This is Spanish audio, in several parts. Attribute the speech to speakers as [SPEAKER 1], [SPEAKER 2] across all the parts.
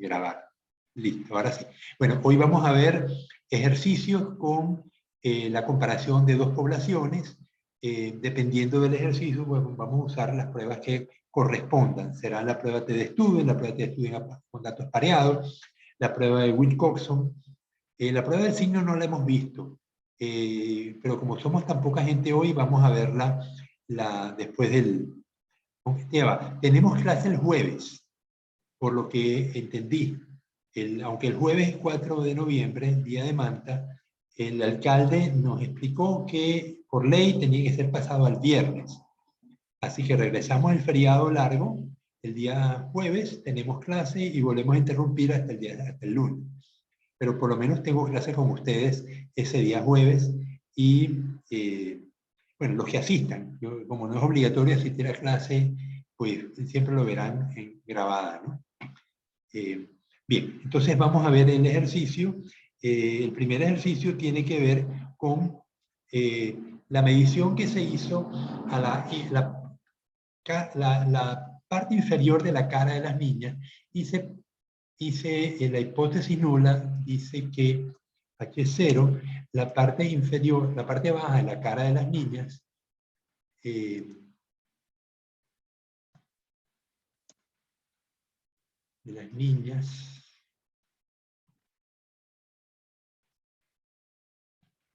[SPEAKER 1] grabar. Listo, ahora sí. Bueno, hoy vamos a ver ejercicios con la comparación de dos poblaciones. Dependiendo del ejercicio, bueno, vamos a usar las pruebas que correspondan. Será la prueba T-de-Student, la prueba T-de-Student con datos pareados, la prueba de Wilcoxon. La prueba del signo no la hemos visto, pero como somos tan poca gente hoy, vamos a verla después del... Tenemos clase el jueves, por lo que entendí. Aunque el jueves es 4 de noviembre, día de Manta, el alcalde nos explicó que por ley tenía que ser pasado al viernes. Así que regresamos el feriado largo, el día jueves tenemos clase y volvemos a interrumpir hasta el lunes. Pero por lo menos tengo clase con ustedes ese día jueves y, bueno, los que asistan. Como no es obligatorio asistir a clase, pues siempre lo verán grabada, ¿no? Bien, entonces vamos a ver el ejercicio. El primer ejercicio tiene que ver con la medición que se hizo a la parte inferior de la cara de las niñas. Hice la hipótesis nula, dice que H0, la parte inferior, la parte baja de la cara de las niñas,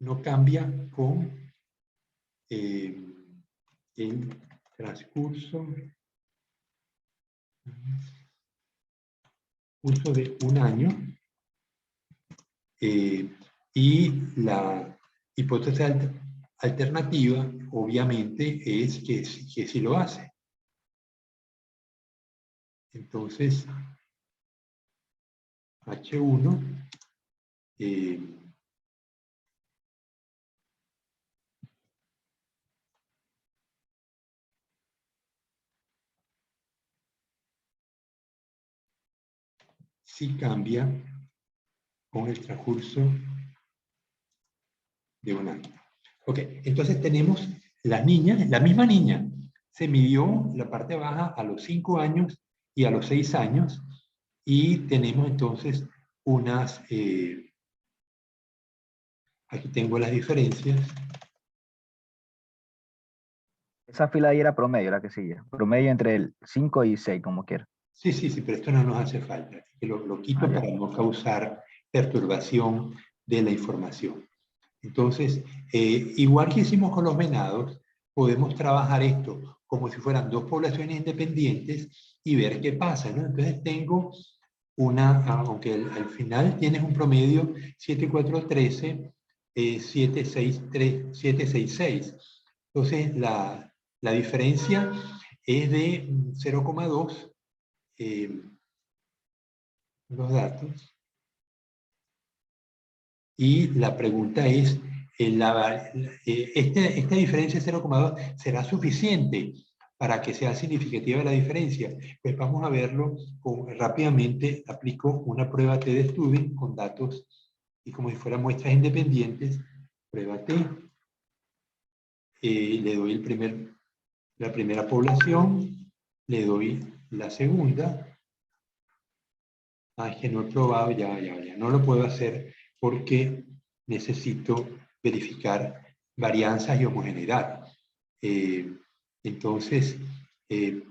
[SPEAKER 1] no cambia con el transcurso de un año, y la hipótesis alternativa obviamente es que sí lo hace. Entonces H1 sí cambia con el transcurso de un año. Ok, entonces tenemos las niñas, la misma niña, se midió la parte baja a los 5 años y a los 6 años, y tenemos entonces unas, aquí tengo las diferencias.
[SPEAKER 2] Esa fila ahí era promedio, la que sigue. Promedio entre el 5 y 6, como quiera.
[SPEAKER 1] Sí, pero esto no nos hace falta. Lo quito para no causar perturbación de la información. Entonces, igual que hicimos con los venados, podemos trabajar esto como si fueran dos poblaciones independientes y ver qué pasa, ¿no? Entonces tengo aunque al final tienes un promedio 7,413, 7,6,6. Entonces, la diferencia es de 0,2, los datos. Y la pregunta es, esta diferencia de 0,2 será suficiente para que sea significativa la diferencia. Pues vamos a verlo rápidamente. Aplico una prueba T de Student con datos y como si fueran muestras independientes. Prueba T. Le doy la primera población, le doy la segunda. Es que no he probado, ya. No lo puedo hacer porque necesito verificar varianzas y homogeneidad. Entonces,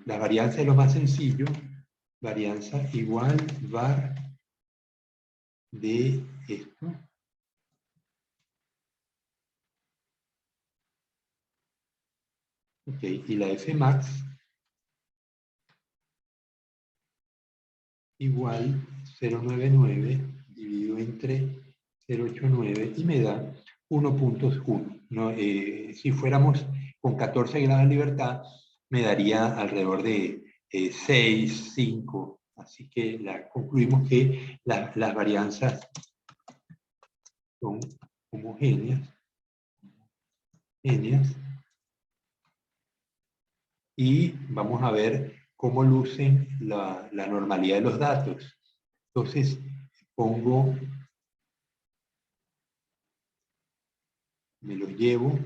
[SPEAKER 1] la varianza es lo más sencillo. Varianza igual var de esto. Ok, y la Fmax igual 0,99 dividido entre 0,89 y me da 1,1. ¿No? Si fuéramos con 14 grados de libertad, me daría alrededor de 6, 5. Así que concluimos que las varianzas son homogéneas. Y vamos a ver cómo lucen la normalidad de los datos. Entonces, me los llevo,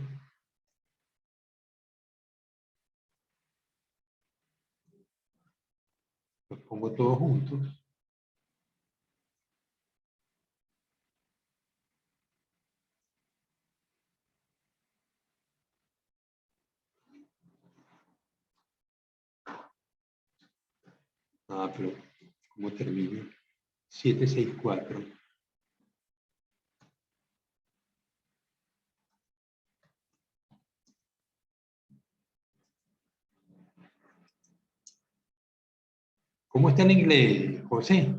[SPEAKER 1] los pongo todos juntos. Ah, pero ¿cómo termina? 764. ¿Cómo está el inglés, José?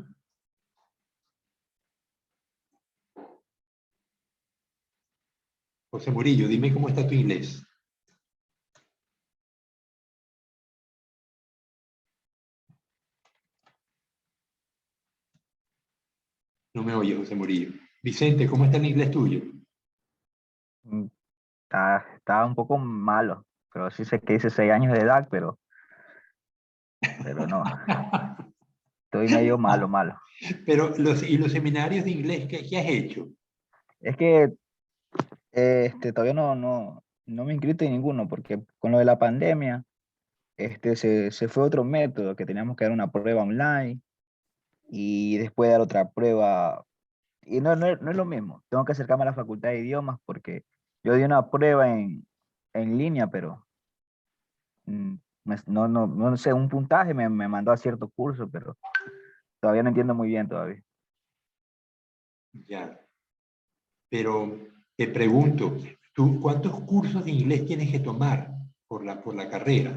[SPEAKER 1] José Murillo, dime cómo está tu inglés. No me oye, José Murillo. Vicente, ¿cómo está el inglés tuyo?
[SPEAKER 2] Mm, Está un poco malo, pero sí sé que dice 6 años de edad, pero no, estoy medio malo, malo.
[SPEAKER 1] Pero ¿y los seminarios de inglés qué has hecho?
[SPEAKER 2] Es que todavía no me he inscrito en ninguno, porque con lo de la pandemia, se fue otro método, que teníamos que dar una prueba online y después dar otra prueba. Y no es lo mismo. Tengo que acercarme a la facultad de idiomas porque yo di una prueba en línea, pero no sé, un puntaje me mandó a cierto curso, pero todavía no entiendo muy bien todavía.
[SPEAKER 1] Ya, pero te pregunto, ¿tú cuántos cursos de inglés tienes que tomar por la carrera?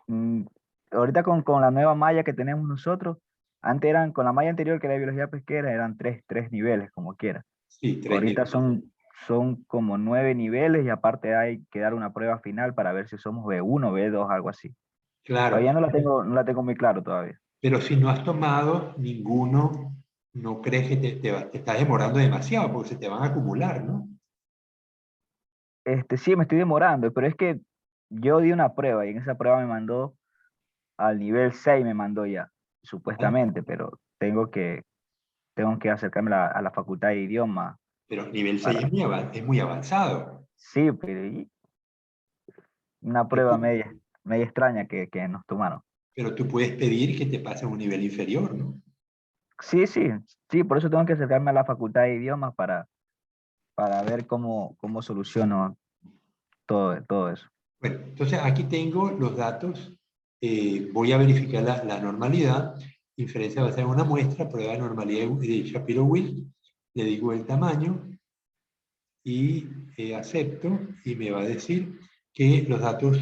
[SPEAKER 2] Mm, Ahorita con la nueva malla que tenemos nosotros, antes eran, con la malla anterior que era de biología pesquera, eran tres niveles, como quiera.
[SPEAKER 1] Sí, tres
[SPEAKER 2] Ahorita
[SPEAKER 1] niveles.
[SPEAKER 2] son como 9 niveles y aparte hay que dar una prueba final para ver si somos B1, B2, algo así.
[SPEAKER 1] Claro,
[SPEAKER 2] Todavía no la tengo muy claro todavía.
[SPEAKER 1] pero si no has tomado ninguno, ¿no crees que te estás demorando demasiado? Porque se te van a acumular, ¿no?
[SPEAKER 2] Sí, me estoy demorando, pero es que yo di una prueba y en esa prueba me mandó al nivel 6, me mandó ya,
[SPEAKER 1] Ah,
[SPEAKER 2] supuestamente, pero tengo que acercarme a la facultad de idioma
[SPEAKER 1] pero nivel 6
[SPEAKER 2] para...
[SPEAKER 1] es muy avanzado.
[SPEAKER 2] Sí, pero una
[SPEAKER 1] Pero
[SPEAKER 2] prueba
[SPEAKER 1] tú,
[SPEAKER 2] media extraña que nos tomaron.
[SPEAKER 1] pero tú puedes pedir que te pasen a un nivel inferior, ¿no?
[SPEAKER 2] Sí, sí, sí, por eso tengo que acercarme a la facultad de idiomas para ver cómo soluciono todo eso.
[SPEAKER 1] Bueno, entonces aquí tengo los datos. Voy a verificar la normalidad. Inferencia basada en una muestra, prueba de normalidad de Shapiro-Wilk. Le digo el tamaño y acepto y me va a decir que los datos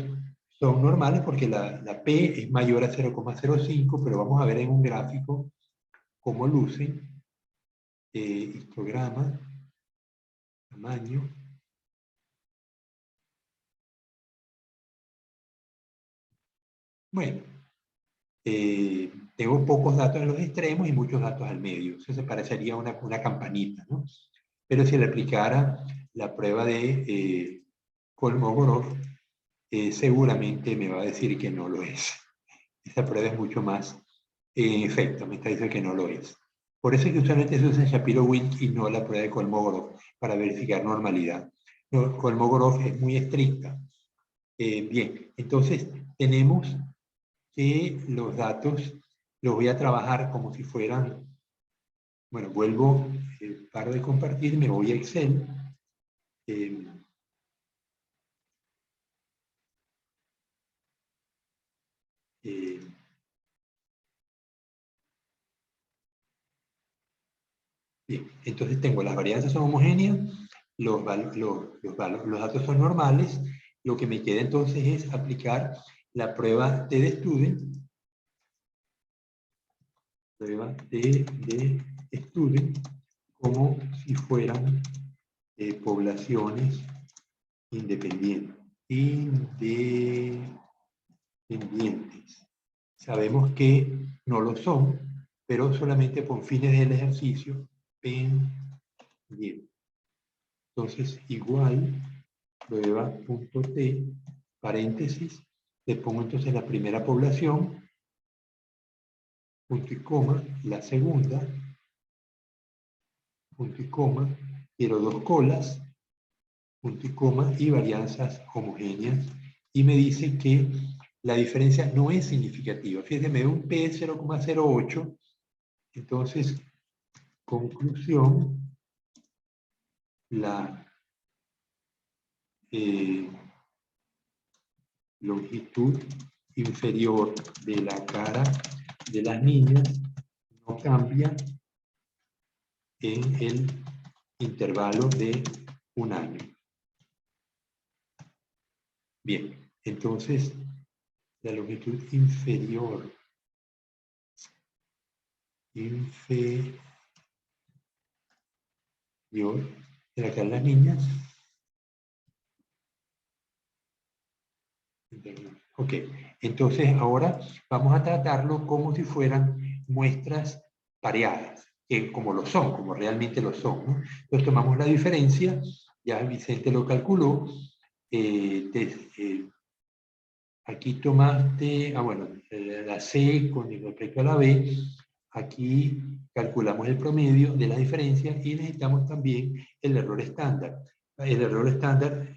[SPEAKER 1] son normales porque la P es mayor a 0,05, pero vamos a ver en un gráfico cómo lucen. Histograma, tamaño. Bueno, tengo pocos datos en los extremos y muchos datos al medio. Eso se parecería a una campanita, ¿no? Pero si le aplicara la prueba de Kolmogorov, seguramente me va a decir que no lo es. Esta prueba es mucho más, en efecto, me está diciendo que no lo es. Por eso es que usualmente se usa Shapiro-Wilk y no la prueba de Kolmogorov para verificar normalidad. No, Kolmogorov es muy estricta. Bien, entonces tenemos que los datos los voy a trabajar como si fueran, bueno, vuelvo, paro de compartir, me voy a Excel. eh, eh, Bien, entonces tengo las varianzas son homogéneas, los datos son normales, lo que me queda entonces es aplicar la prueba de Student, prueba de Student, como si fueran poblaciones independientes. Independientes. Sabemos que no lo son, pero solamente con fines del ejercicio pendiente. Entonces, igual, prueba.t, paréntesis, le pongo entonces la primera población, punto y coma, la segunda, punto y coma, quiero dos colas, punto y coma, y varianzas homogéneas, y me dice que la diferencia no es significativa. Fíjense, me da un P de 0,08, entonces, conclusión, la longitud inferior de la cara de las niñas no cambia en el intervalo de un año. Bien, entonces la longitud inferior de la cara de las niñas. Ok, entonces ahora vamos a tratarlo como si fueran muestras pareadas, que como lo son, como realmente lo son, ¿no? Entonces tomamos la diferencia, ya Vicente lo calculó, aquí tomaste, bueno, la C con respecto a la B, aquí calculamos el promedio de la diferencia y necesitamos también el error estándar. El error estándar,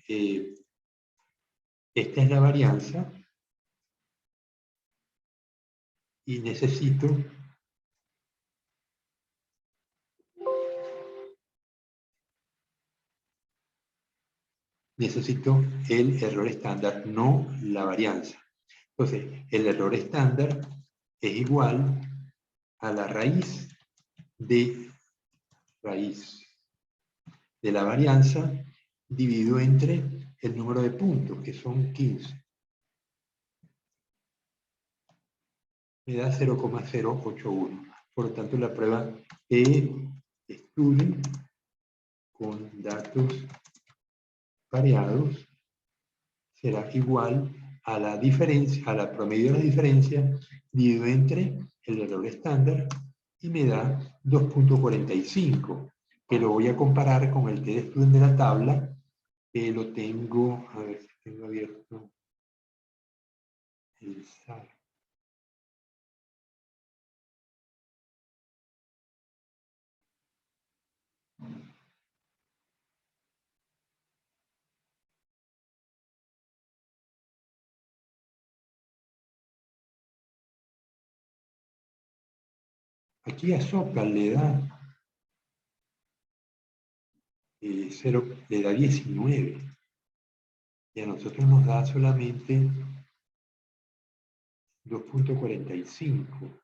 [SPEAKER 1] esta es la varianza, y necesito el error estándar, no la varianza. Entonces, el error estándar es igual a la raíz de la varianza dividido entre el número de puntos, que son 15. Me da 0,081. Por lo tanto, la prueba de estudio con datos pareados será igual a la diferencia, a la promedio de la diferencia dividido entre el error estándar y me da 2.45, que lo voy a comparar con el que de estudio de la tabla, que lo tengo, a ver si tengo abierto el SAR. Aquí a Socal le da 19 y a nosotros nos da solamente 2.45.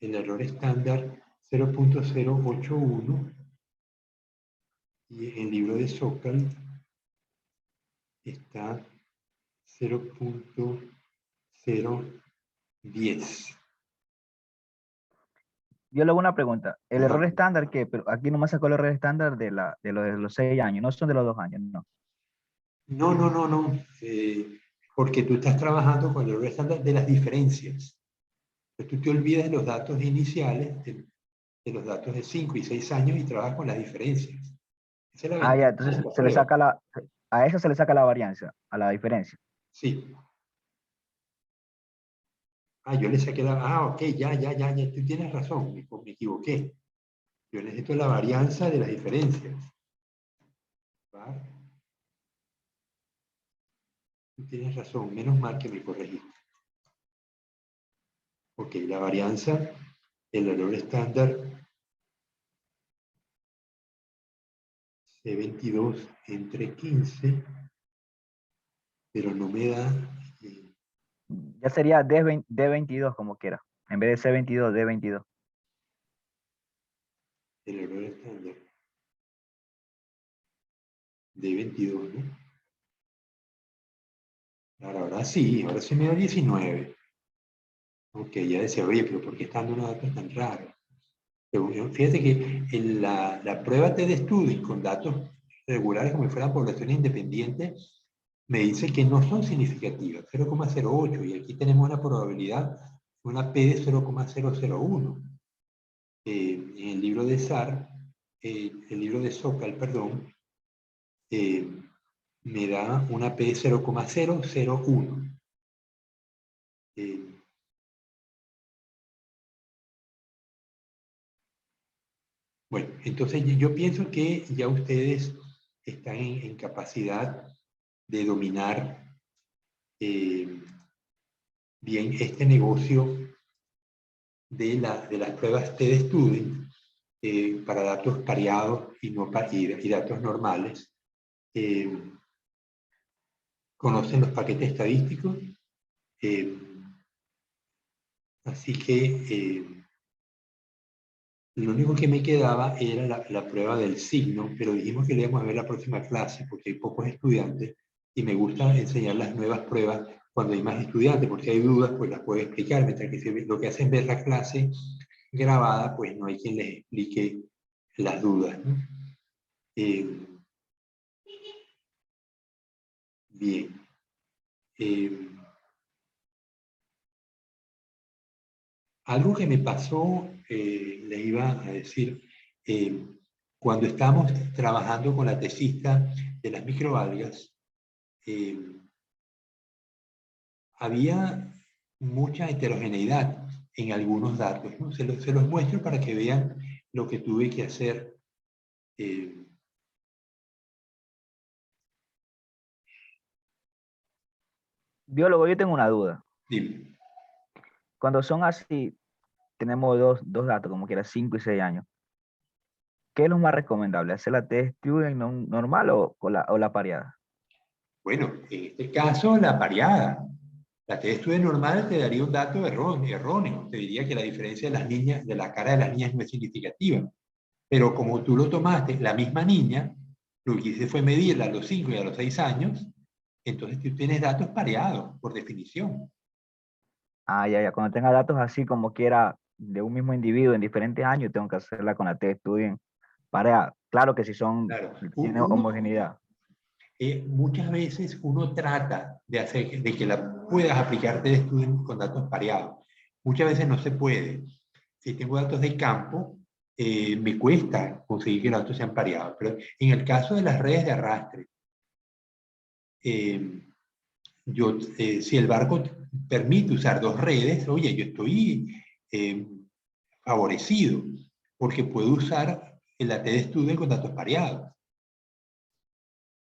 [SPEAKER 1] El error estándar 0.081 y en el libro de Socal está 0.010.
[SPEAKER 2] Yo le hago una pregunta. ¿El
[SPEAKER 1] Ajá.
[SPEAKER 2] error estándar qué? Pero aquí nomás sacó el error estándar de los 6 años, no son de los 2 años, no.
[SPEAKER 1] No. Porque tú estás trabajando con el error estándar de las diferencias. Entonces, tú te olvidas de los datos iniciales, de los datos de 5 y 6 años y trabajas con las diferencias. Esa es la
[SPEAKER 2] Ah, ya,
[SPEAKER 1] ventaja de
[SPEAKER 2] entonces
[SPEAKER 1] esta
[SPEAKER 2] se le
[SPEAKER 1] prueba.
[SPEAKER 2] saca a eso se le saca la varianza, a la diferencia.
[SPEAKER 1] Sí. Yo le saqué ok, ya, tú tienes razón, me equivoqué. Yo necesito la varianza de las diferencias. ¿Va? Tú tienes razón, menos mal que me corregiste. Ok, la varianza, el error estándar C22 entre 15, pero no me da
[SPEAKER 2] Ya sería D22 como quiera. En vez de C22, D22.
[SPEAKER 1] el error estándar de 22, ¿no? Ahora sí, ahora sí me da 19. Ok, ya decía, oye, pero ¿por qué están dando unos datos tan raros? Fíjate que en la prueba de estudio con datos regulares como si fueran poblaciones independientes, me dice que no son significativas, 0,08, y aquí tenemos una probabilidad, una P de 0,001. En el libro de SAR, el libro de Socal, perdón, me da una P de 0,001. Bueno, entonces yo pienso que ya ustedes están en capacidad de dominar bien este negocio de las pruebas T-Student para datos pareados y datos normales. Conocen los paquetes estadísticos, Así que lo único que me quedaba era la prueba del signo, pero dijimos que le íbamos a ver la próxima clase porque hay pocos estudiantes y me gusta enseñar las nuevas pruebas cuando hay más estudiantes, porque si hay dudas, pues las puedo explicar, mientras que si lo que hacen es ver la clase grabada, pues no hay quien les explique las dudas, ¿no? Bien. Algo que me pasó, les iba a decir, cuando estábamos trabajando con la tesista de las microalgas, había mucha heterogeneidad en algunos datos, ¿no? Se los muestro para que vean lo que tuve que hacer.
[SPEAKER 2] Biólogo, yo tengo una duda.
[SPEAKER 1] Dime.
[SPEAKER 2] Cuando son así, tenemos dos datos, como que era 5 y 6 años. ¿Qué es lo más recomendable? ¿Hacer la test student normal o la pareada?
[SPEAKER 1] Bueno, en este caso, la pareada. La test student normal te daría un dato erróneo. Te diría que la diferencia de las niñas, de la cara de las niñas no es significativa. Pero como tú lo tomaste, la misma niña, lo que hice fue medirla a los 5 y a los 6 años, entonces tú tienes datos pareados, por definición.
[SPEAKER 2] Ah, ya, ya. Cuando tenga datos así como quiera de un mismo individuo en diferentes años, tengo que hacerla con la test student pareada. Claro que si
[SPEAKER 1] Claro,
[SPEAKER 2] tiene homogeneidad.
[SPEAKER 1] muchas veces uno trata de que la puedas aplicar test student con datos pareados. Muchas veces no se puede. Si tengo datos de campo, me cuesta conseguir que los datos sean pareados. Pero en el caso de las redes de arrastre, si el barco permite usar dos redes, oye, yo estoy favorecido, porque puedo usar el AT de Student con datos pareados.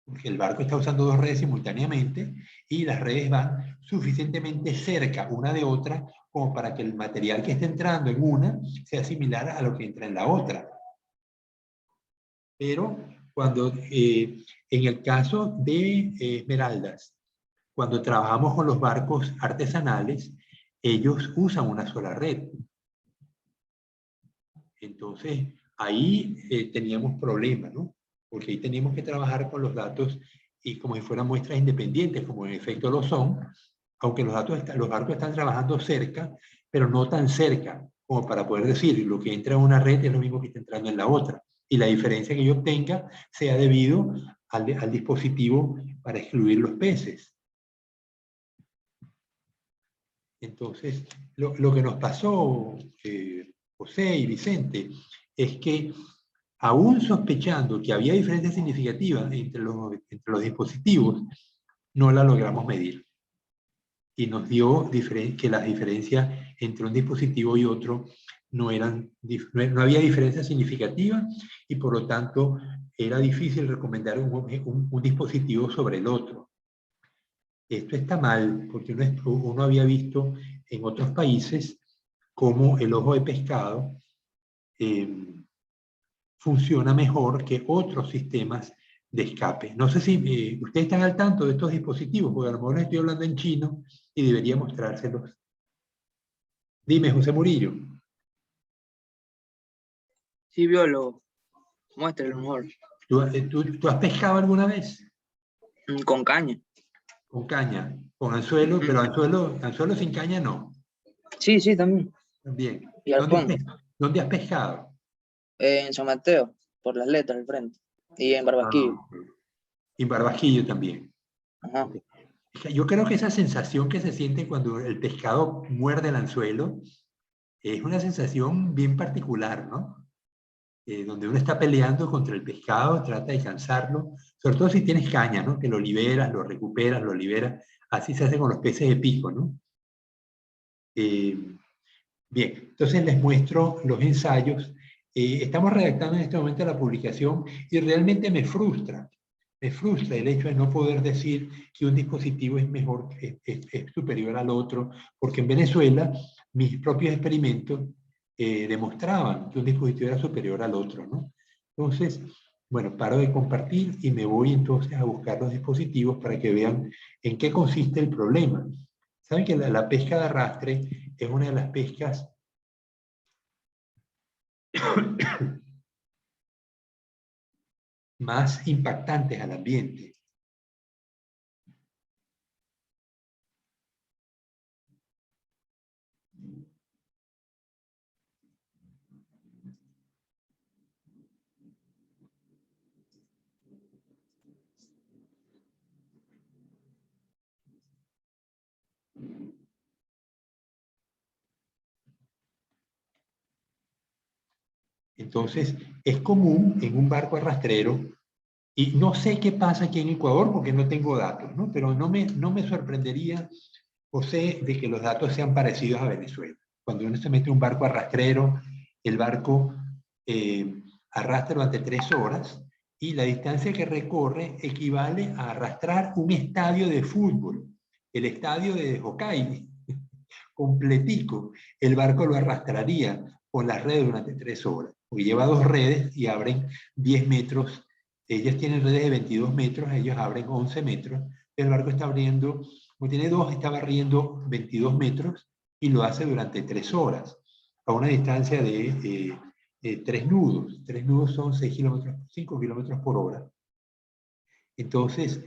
[SPEAKER 1] Porque el barco está usando dos redes simultáneamente y las redes van suficientemente cerca una de otra como para que el material que esté entrando en una sea similar a lo que entra en la otra. Pero cuando, en el caso de Esmeraldas, cuando trabajamos con los barcos artesanales, ellos usan una sola red. Entonces, ahí teníamos problemas, ¿no? Porque ahí teníamos que trabajar con los datos y como si fueran muestras independientes, como en efecto lo son, aunque los barcos están trabajando cerca, pero no tan cerca como para poder decir lo que entra en una red es lo mismo que está entrando en la otra. Y la diferencia que yo obtenga sea debido al dispositivo para excluir los peces. Entonces, lo que nos pasó, José y Vicente, es que aún sospechando que había diferencias significativas entre los dispositivos, no la logramos medir. Y nos dio que las diferencias entre un dispositivo y otro no había diferencias significativas y por lo tanto era difícil recomendar un dispositivo sobre el otro. Esto está mal porque uno había visto en otros países cómo el ojo de pescado funciona mejor que otros sistemas de escape. No sé si ustedes están al tanto de estos dispositivos, porque a lo mejor les estoy hablando en chino y debería mostrárselos. Dime, José Murillo.
[SPEAKER 3] Sí, biólogo. Muéstralo mejor.
[SPEAKER 1] ¿Tú has pescado alguna vez?
[SPEAKER 3] Con caña.
[SPEAKER 1] Con caña, con anzuelo, pero anzuelo sin caña no.
[SPEAKER 3] Sí, sí, también.
[SPEAKER 1] Bien.
[SPEAKER 3] Y arpón.
[SPEAKER 1] ¿Dónde has pescado?
[SPEAKER 3] En San Mateo, por las letras al frente. Y en Barbasquillo.
[SPEAKER 1] Y en Barbasquillo también.
[SPEAKER 3] Ajá.
[SPEAKER 1] Yo creo que esa sensación que se siente cuando el pescado muerde el anzuelo es una sensación bien particular, ¿no? Donde uno está peleando contra el pescado, trata de cansarlo, sobre todo si tienes caña, ¿no? Que lo liberas, lo recuperas, lo liberas. Así se hace con los peces de pico, ¿no? Bien, entonces les muestro los ensayos. Estamos redactando en este momento la publicación y realmente me frustra el hecho de no poder decir que un dispositivo es mejor, es superior al otro, porque en Venezuela mis propios experimentos demostraban que un dispositivo era superior al otro, ¿no? Entonces, bueno, paro de compartir y me voy entonces a buscar los dispositivos para que vean en qué consiste el problema. Saben que la pesca de arrastre es una de las pescas más impactantes al ambiente. Entonces, es común en un barco arrastrero, y no sé qué pasa aquí en Ecuador porque no tengo datos, ¿no? Pero no me sorprendería, José, de que los datos sean parecidos a Venezuela. Cuando uno se mete en un barco arrastrero, el barco arrastra durante 3 horas y la distancia que recorre equivale a arrastrar un estadio de fútbol, el estadio de Hokkaido, completico. El barco lo arrastraría con las redes durante 3 horas, porque lleva 2 redes y abren 10 metros. Ellas tienen redes de 22 metros, ellos abren 11 metros. El barco está abriendo, como tiene 2, está barriendo 22 metros y lo hace durante 3 horas, a una distancia de 3 nudos. 3 nudos son 6 kilómetros, 5 kilómetros por hora. Entonces,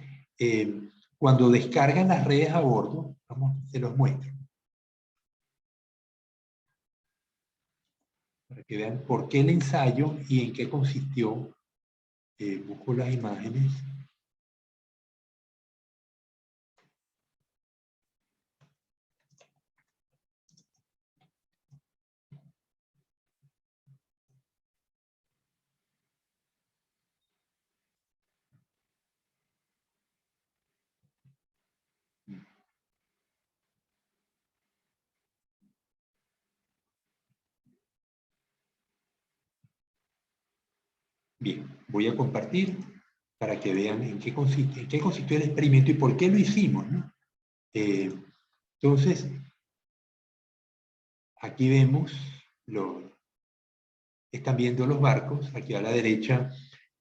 [SPEAKER 1] cuando descargan las redes a bordo, vamos, se los muestro, para que vean por qué el ensayo y en qué consistió. Busco las imágenes. Bien, voy a compartir para que vean en qué consistió el experimento y por qué lo hicimos, ¿no? Entonces, aquí vemos, están viendo los barcos. Aquí a la derecha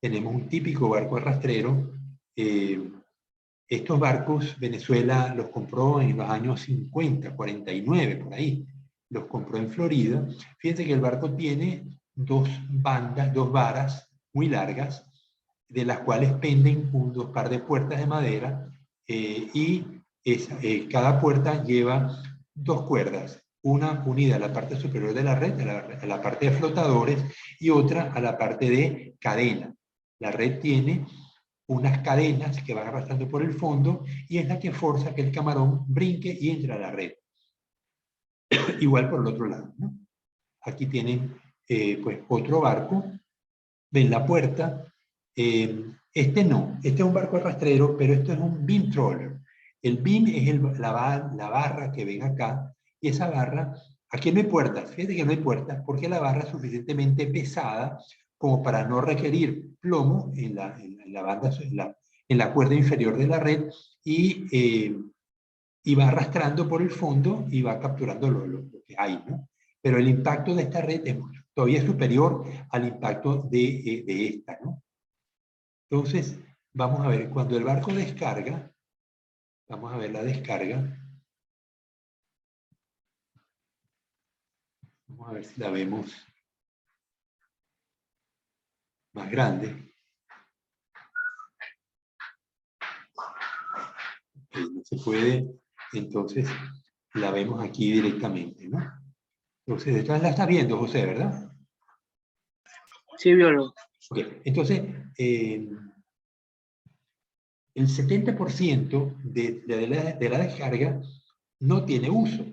[SPEAKER 1] tenemos un típico barco arrastrero. Estos barcos Venezuela los compró en los años 50, 49, por ahí. Los compró en Florida. Fíjense que el barco tiene 2 bandas, 2 varas muy largas, de las cuales penden 2 par de puertas de madera, y cada puerta lleva 2 cuerdas, una unida a la parte superior de la red, a la parte de flotadores, y otra a la parte de cadena. La red tiene unas cadenas que van arrastrando por el fondo y es la que forza que el camarón brinque y entre a la red. Igual por el otro lado, ¿no? Aquí tienen pues otro barco. Ven la puerta. Este no, este es un barco arrastrero, pero esto es un beam trawler. El beam es la barra que ven acá, y esa barra, aquí no hay puertas. Fíjate que no hay puertas porque la barra es suficientemente pesada como para no requerir plomo en la banda, en la cuerda inferior de la red, y va arrastrando por el fondo y va capturando lo que hay, ¿no? Pero el impacto de esta red es todavía superior al impacto de esta, ¿no? Entonces, vamos a ver, cuando el barco descarga, vamos a ver la descarga. Vamos a ver si la vemos más grande. No se puede, entonces la vemos aquí directamente, ¿no? Entonces, detrás la está viendo, José, ¿verdad?
[SPEAKER 3] Sí, biólogo.
[SPEAKER 1] Okay. Entonces, el 70% de la descarga no tiene uso.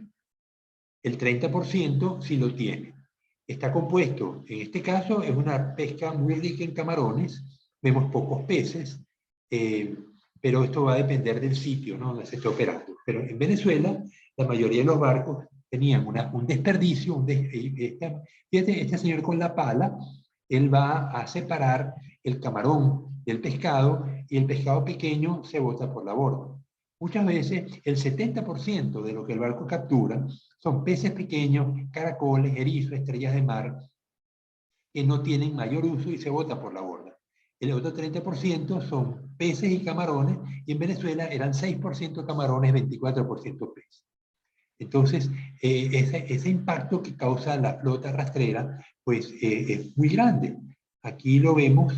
[SPEAKER 1] El 30% sí lo tiene. Está compuesto, en este caso, es una pesca muy rica en camarones. Vemos pocos peces, pero esto va a depender del sitio, ¿no?, donde se esté operando. Pero en Venezuela, la mayoría de los barcos tenían un desperdicio. Fíjate, este señor con la pala, él va a separar el camarón del pescado y el pescado pequeño se bota por la borda. Muchas veces el 70% de lo que el barco captura son peces pequeños, caracoles, erizos, estrellas de mar, que no tienen mayor uso y se bota por la borda. El otro 30% son peces y camarones, y en Venezuela eran 6% camarones, 24% peces. Entonces, ese impacto que causa la flota rastrera, pues es muy grande. Aquí lo vemos,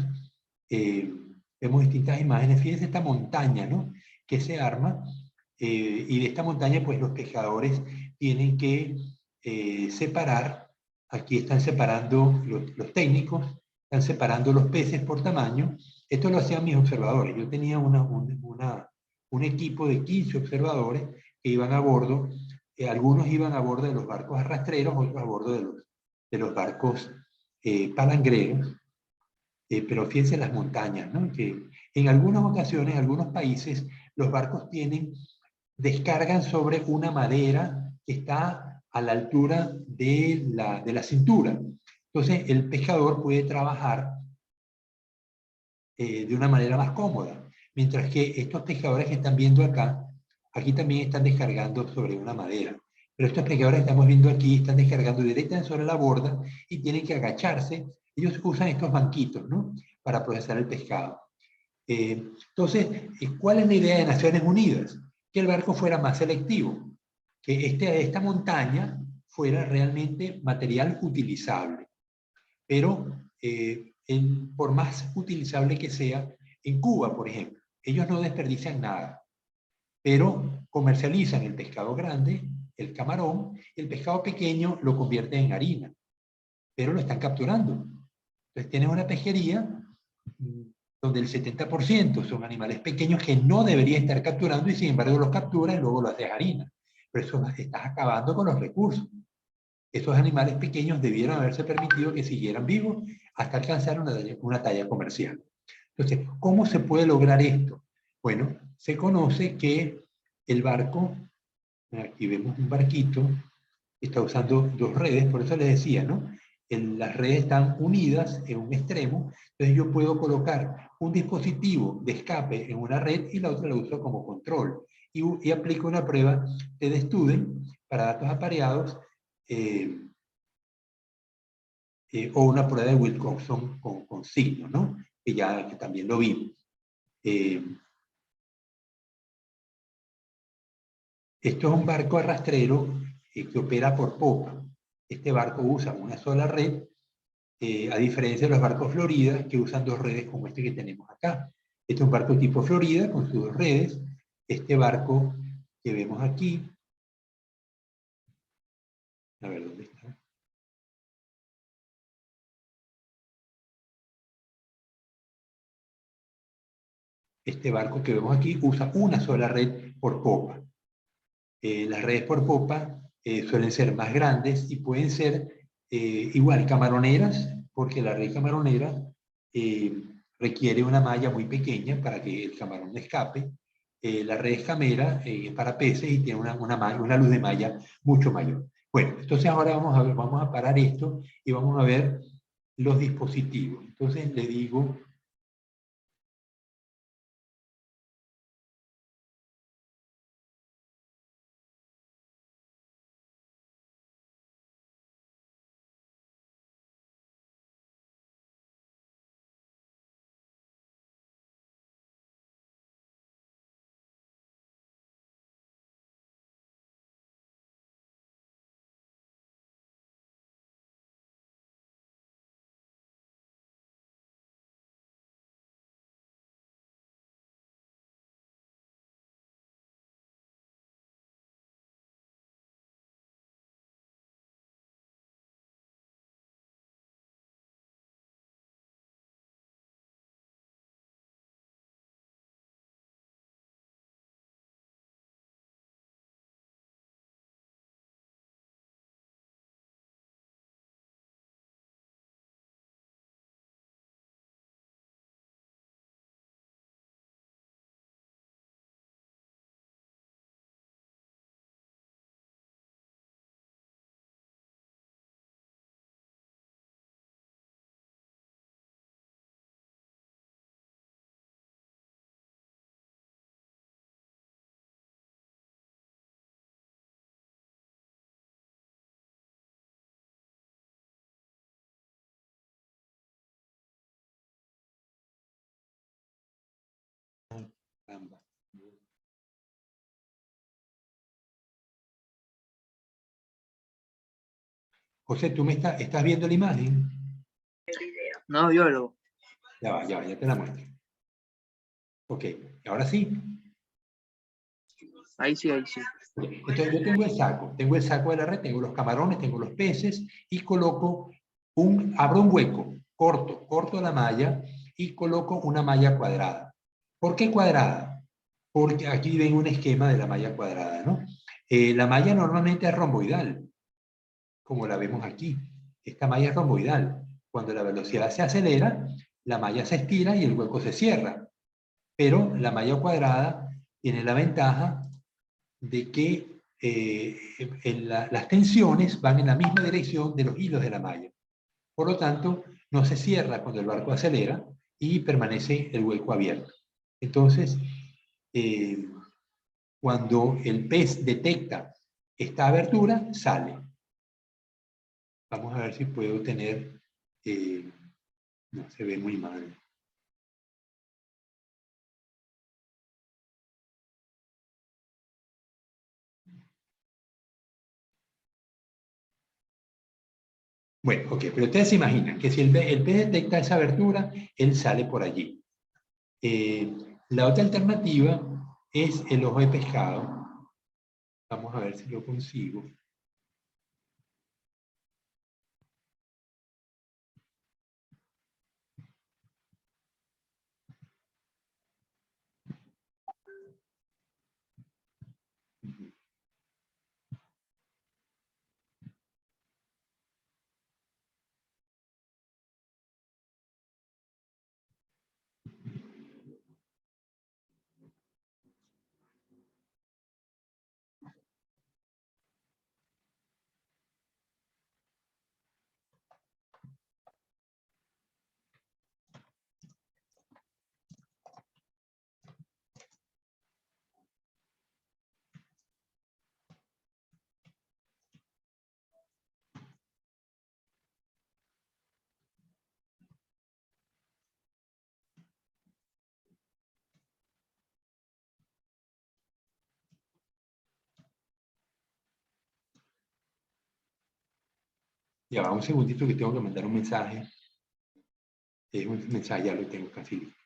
[SPEAKER 1] vemos distintas imágenes. Fíjense esta montaña, ¿no? Que se arma, y de esta montaña, pues los pescadores tienen que separar. Aquí están separando los técnicos, están separando los peces por tamaño. Esto lo hacían mis observadores. Yo tenía un equipo de 15 observadores que iban a bordo. Algunos iban a bordo de los barcos arrastreros, otros a bordo de los barcos palangreros. Pero fíjense las montañas, ¿no? Que en algunas ocasiones, en algunos países, los barcos descargan sobre una madera que está a la altura de la cintura. Entonces, el pescador puede trabajar de una manera más cómoda. Mientras que estos pescadores que están viendo acá, aquí también están descargando sobre una madera. Pero estos pescadores que estamos viendo aquí están descargando directamente sobre la borda y tienen que agacharse. Ellos usan estos banquitos, ¿no? Para procesar el pescado. Entonces, ¿cuál es la idea de Naciones Unidas? Que el barco fuera más selectivo, que esta montaña fuera realmente material utilizable. Pero por más utilizable que sea, en Cuba, por ejemplo, ellos no desperdician nada, pero comercializan el pescado grande, el camarón, el pescado pequeño lo convierten en harina, pero lo están capturando. Entonces tienes una pesquería donde el 70% son animales pequeños que no debería estar capturando y sin embargo los capturas y luego lo haces harina. Pero eso estás acabando con los recursos. Esos animales pequeños debieron haberse permitido que siguieran vivos hasta alcanzar una talla comercial. Entonces, ¿cómo se puede lograr esto? Bueno, se conoce que el barco, aquí vemos un barquito, está usando dos redes, por eso les decía, ¿no? Las redes están unidas en un extremo, entonces yo puedo colocar un dispositivo de escape en una red y la otra la uso como control. Y aplico una prueba de Student para datos apareados, eh, o una prueba de Wilcoxon con signos, ¿no? Que también lo vimos. Esto es un barco arrastrero que opera por popa. Este barco usa una sola red, a diferencia de los barcos Florida, que usan dos redes como este que tenemos acá. Este es un barco tipo Florida con sus dos redes. Este barco que vemos aquí, a ver dónde está. Este barco que vemos aquí usa una sola red por popa. Las redes por popa suelen ser más grandes y pueden ser igual camaroneras, porque la red camaronera requiere una malla muy pequeña para que el camarón no escape. La red escamera es para peces y tiene una luz de malla mucho mayor. Bueno, entonces ahora vamos a parar esto y vamos a ver los dispositivos. Entonces le digo José, ¿tú estás viendo la imagen?
[SPEAKER 3] No, biólogo.
[SPEAKER 1] Ya te la muestro. Ok, ahora sí.
[SPEAKER 3] Ahí sí, ahí sí.
[SPEAKER 1] Entonces yo tengo el saco de la red, tengo los camarones, tengo los peces y coloco abro un hueco, corto la malla y coloco una malla cuadrada. ¿Por qué cuadrada? Porque aquí ven un esquema de la malla cuadrada, ¿no? La malla normalmente es romboidal, como la vemos aquí. Esta malla es romboidal. Cuando la velocidad se acelera, la malla se estira y el hueco se cierra. Pero la malla cuadrada tiene la ventaja de que las tensiones van en la misma dirección de los hilos de la malla. Por lo tanto, no se cierra cuando el barco acelera y permanece el hueco abierto. Entonces, cuando el pez detecta esta abertura, sale. Vamos a ver si puedo tener... no, se ve muy mal. Bueno, ok, pero ustedes se imaginan que si el pez detecta esa abertura, él sale por allí. La otra alternativa es el ojo de pescado. Vamos a ver si lo consigo. Ya va un segundito que tengo que mandar un mensaje. Un mensaje ya lo tengo casi listo.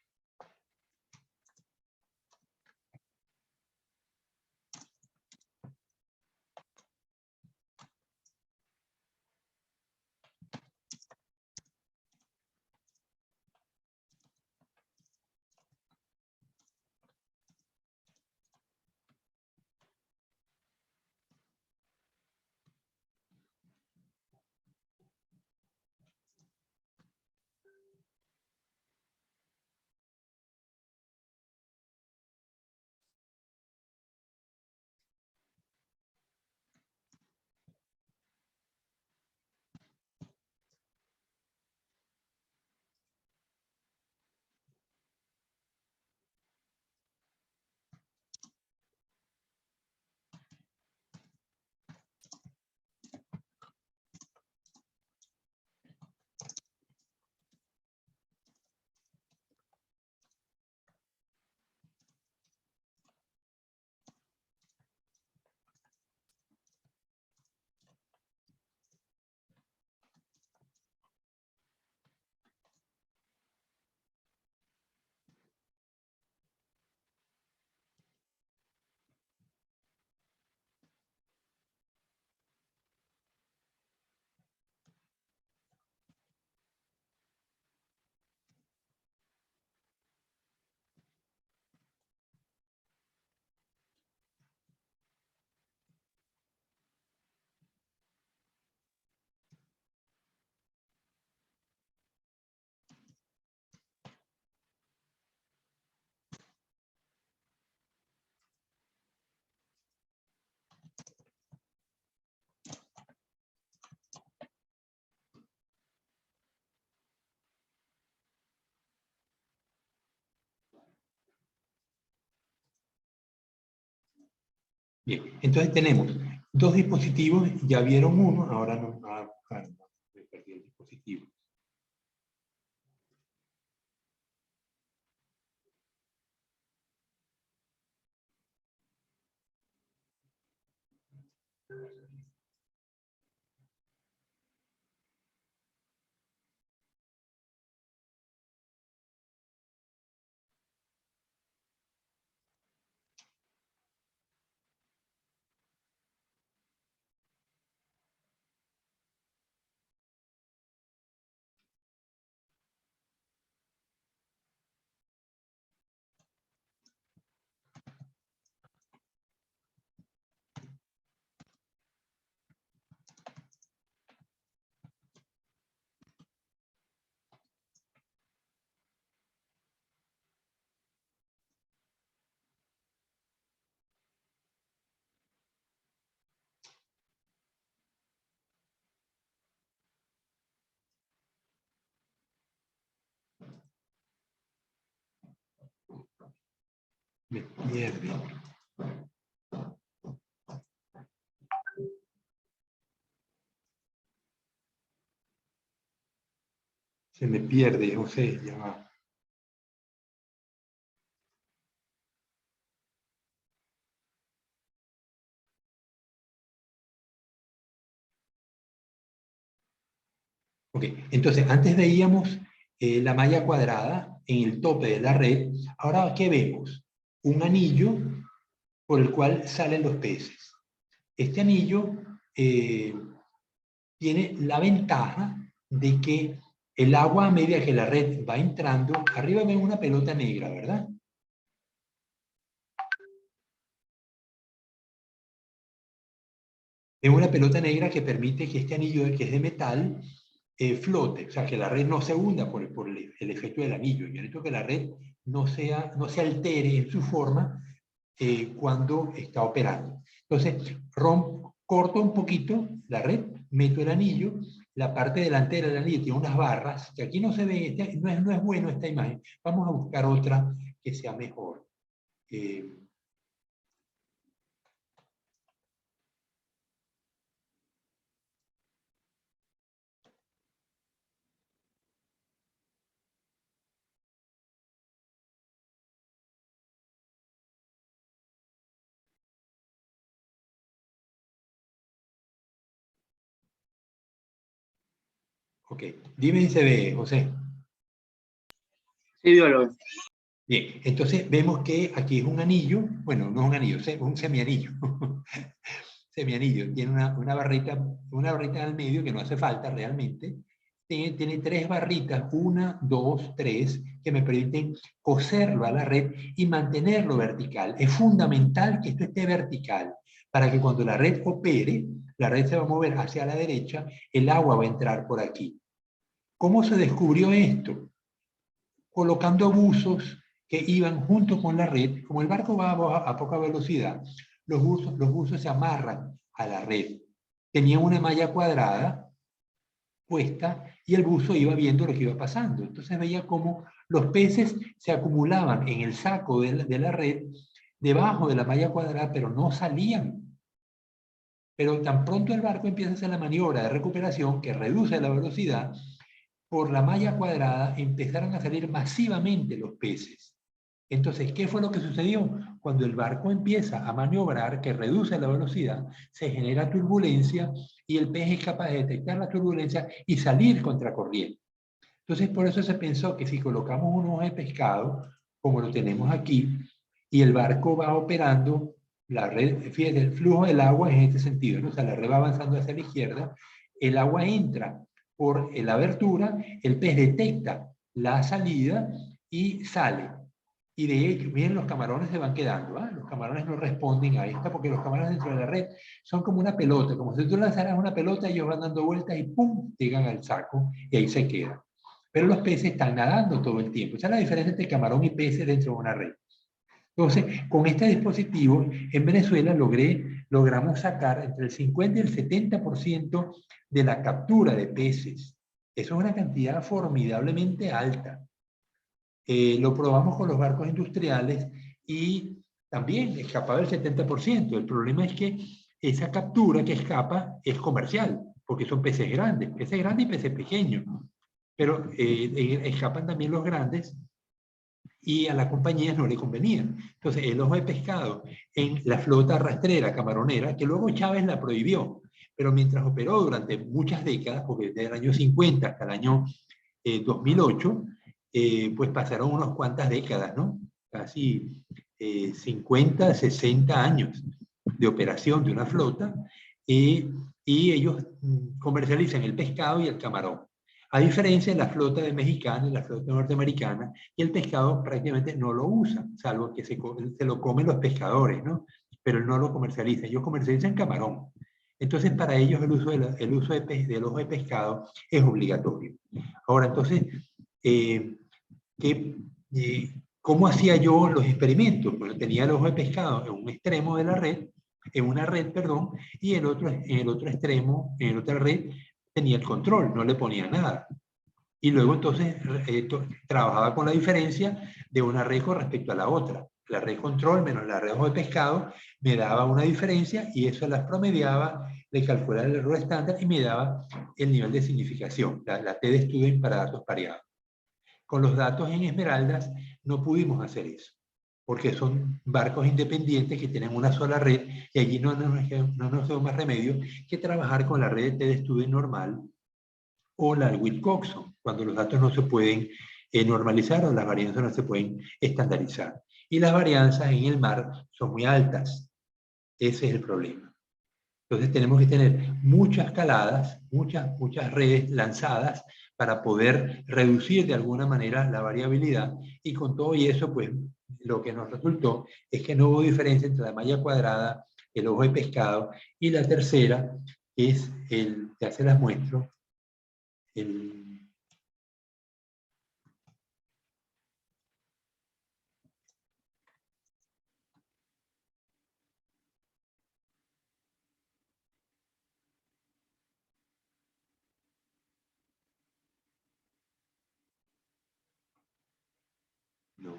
[SPEAKER 1] Bien, entonces tenemos dos dispositivos, ya vieron uno, ahora no, me perdí el dispositivo. Me pierde. Se me pierde, José, ya va. Ok, entonces antes veíamos la malla cuadrada en el tope de la red. Ahora, ¿qué vemos? Un anillo por el cual salen los peces. Este anillo tiene la ventaja de que el agua a medida que la red va entrando, arriba ven una pelota negra, ¿verdad? Es una pelota negra que permite que este anillo, que es de metal, flote, o sea, que la red no se hunda por el efecto del anillo. Yo necesito que la red no se altere en su forma cuando está operando. Entonces, corto un poquito la red, meto el anillo, la parte delantera del anillo tiene unas barras, que aquí no se ve, no es bueno esta imagen. Vamos a buscar otra que sea mejor. Ok, dime si se ve, José.
[SPEAKER 3] Sí, biólogo.
[SPEAKER 1] Bien, entonces vemos que aquí es un anillo, bueno, no es un anillo, es un semianillo. Semianillo, tiene una barrita al medio que no hace falta realmente. Tiene tres barritas, 1, 2, 3, que me permiten coserlo a la red y mantenerlo vertical. Es fundamental que esto esté vertical para que cuando la red opere, la red se va a mover hacia la derecha, el agua va a entrar por aquí. ¿Cómo se descubrió esto? Colocando buzos que iban junto con la red. Como el barco va a poca velocidad, los buzos se amarran a la red. Tenían una malla cuadrada puesta y el buzo iba viendo lo que iba pasando. Entonces veía cómo los peces se acumulaban en el saco de la red debajo de la malla cuadrada, pero no salían. Pero tan pronto el barco empieza a hacer la maniobra de recuperación, que reduce la velocidad, por la malla cuadrada empezaron a salir masivamente los peces. Entonces, ¿qué fue lo que sucedió? Cuando el barco empieza a maniobrar, que reduce la velocidad, se genera turbulencia y el pez es capaz de detectar la turbulencia y salir contracorriente. Entonces, por eso se pensó que si colocamos un ojo de pescado, como lo tenemos aquí, y el barco va operando, la red, fíjate, el flujo del agua es en este sentido, ¿no? O sea, la red va avanzando hacia la izquierda, el agua entra por la abertura, el pez detecta la salida y sale. Y de hecho, miren, los camarones se van quedando. ¿Ah? Los camarones no responden a esta porque los camarones dentro de la red son como una pelota. Como si tú lanzaras una pelota, ellos van dando vueltas y ¡pum! Llegan al saco y ahí se quedan. Pero los peces están nadando todo el tiempo. Esa es la diferencia entre camarón y peces dentro de una red. Entonces, con este dispositivo, en Venezuela logramos sacar entre el 50 y el 70% de la captura de peces. Eso es una cantidad formidablemente alta. Lo probamos con los barcos industriales y también escapaba el 70%. El problema es que esa captura que escapa es comercial, porque son peces grandes y peces pequeños. Pero escapan también los grandes y a las compañías no le convenían. Entonces, el ojo de pescado en la flota rastrera camaronera, que luego Chávez la prohibió, pero mientras operó durante muchas décadas, porque desde el año 50 hasta el año 2008, pues pasaron unas cuantas décadas, ¿no? Casi 50, 60 años de operación de una flota, y ellos comercializan el pescado y el camarón. A diferencia de la flota de mexicana y la flota norteamericana, y el pescado prácticamente no lo usan, salvo que se lo comen los pescadores, ¿no? Pero no lo comercializan, ellos comercializan camarón. Entonces, para ellos el uso del ojo de pescado es obligatorio. Ahora, entonces, ¿cómo hacía yo los experimentos? Bueno, tenía el ojo de pescado en un extremo de la red, en una red, perdón, y en el otro extremo, en la otra red, tenía el control, no le ponía nada. Y luego entonces trabajaba con la diferencia de una red con respecto a la otra. la red control menos la red ojo de pescado, me daba una diferencia y eso las promediaba, le calculaba el error estándar y me daba el nivel de significación, la T de Student para datos pareados. Con los datos en Esmeraldas no pudimos hacer eso, porque son barcos independientes que tienen una sola red y allí no nos queda más remedio que trabajar con la red de T de Student normal o la Wilcoxon, cuando los datos no se pueden normalizar o las varianzas no se pueden estandarizar. Y las varianzas en el mar son muy altas. Ese es el problema. Entonces tenemos que tener muchas caladas, muchas redes lanzadas para poder reducir de alguna manera la variabilidad, y con todo y eso, pues, lo que nos resultó es que no hubo diferencia entre la malla cuadrada, el ojo de pescado, y la tercera es el, ya se las muestro, el... No.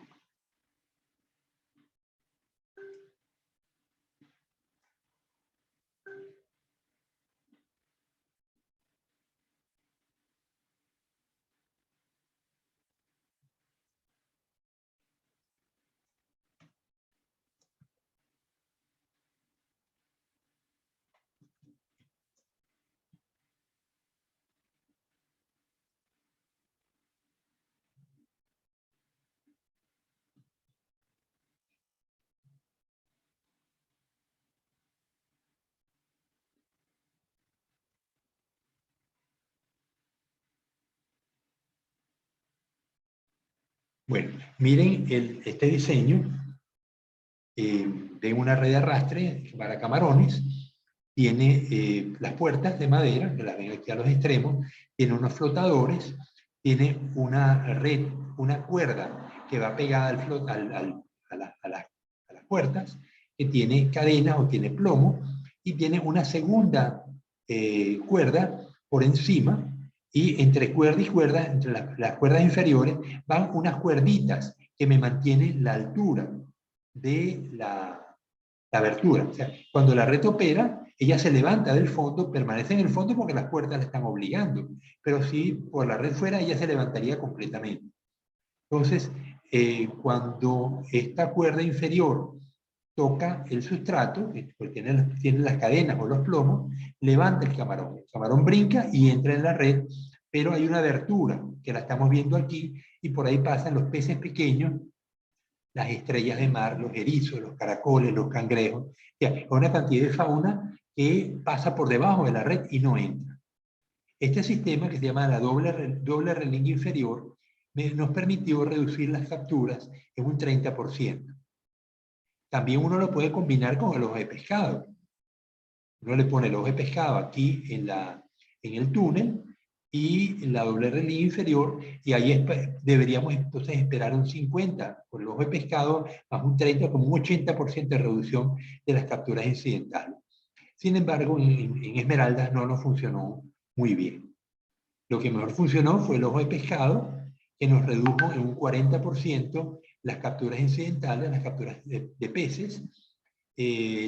[SPEAKER 1] Bueno, miren este diseño de una red de arrastre para camarones. Tiene las puertas de madera, que las ven aquí a los extremos, tiene unos flotadores, tiene una red, una cuerda que va pegada a las puertas, que tiene cadena o tiene plomo, y tiene una segunda cuerda por encima, y entre cuerda y cuerda, entre las cuerdas inferiores, van unas cuerditas que me mantienen la altura de la abertura. O sea, cuando la red opera, ella se levanta del fondo, permanece en el fondo porque las puertas la están obligando, pero si por la red fuera, ella se levantaría completamente. Entonces, cuando esta cuerda inferior toca el sustrato, pues tiene las cadenas o los plomos, levanta el camarón brinca y entra en la red, pero hay una abertura que la estamos viendo aquí, y por ahí pasan los peces pequeños, las estrellas de mar, los erizos, los caracoles, los cangrejos. O sea, una cantidad de fauna que pasa por debajo de la red y no entra. Este sistema, que se llama la doble relingue inferior, nos permitió reducir las capturas en un 30%. También uno lo puede combinar con el ojo de pescado. Uno le pone el ojo de pescado aquí en el túnel y la doble relingue inferior, y ahí deberíamos entonces esperar un 50 por el ojo de pescado, más un 30, como un 80% de reducción de las capturas incidentales. Sin embargo, en Esmeraldas no nos funcionó muy bien. Lo que mejor funcionó fue el ojo de pescado, que nos redujo en un 40% las capturas incidentales, las capturas de peces.